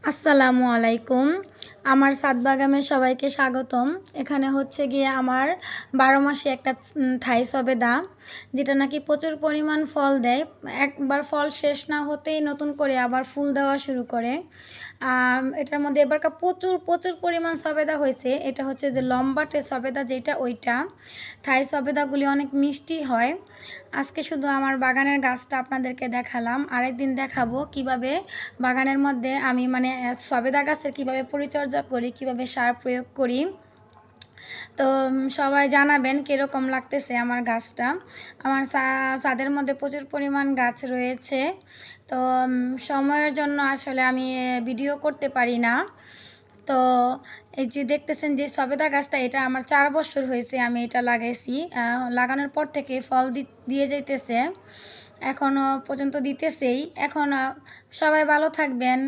আসসালামু আলাইকুম। আমার ছাদ বাগানে সবাইকে স্বাগতম। এখানে হচ্ছে গিয়ে আমার ১২ মাসে একটা থাই সবেদা, যেটা নাকি প্রচুর পরিমাণ ফল দেয়। একবার ফল শেষ না হতেই নতুন করে আবার ফুল দেওয়া শুরু করে। এটার মধ্যে এবারকার প্রচুর প্রচুর পরিমাণ সবেদা হয়েছে। এটা হচ্ছে যে লম্বাটে সবেদা যেটা, ওইটা। থাই সবেদাগুলি অনেক মিষ্টি হয়। আজকে শুধু আমার বাগানের গাছটা আপনাদেরকে দেখালাম। আরেকদিন দেখাবো কিভাবে বাগানের মধ্যে আমি সবেদা গাছের কিভাবে পরিচর্যা করি, কিভাবে সার প্রয়োগ করি। তো সবাই জানাবেন কীরকম লাগতেছে আমার গাছটা। আমার ছাদের মধ্যে প্রচুর পরিমাণ গাছ রয়েছে। তো সময়ের জন্য আসলে আমি ভিডিও করতে পারি না। তো এই যে দেখতেছেন যে সবেদা গাছটা, এটা আমার 4 বছর হয়েছে আমি এটা লাগাইছি। লাগানোর পর থেকে ফল দিয়ে যাইতেছে, এখনও পর্যন্ত দিতেছেই। এখন সবাই ভালো থাকবেন।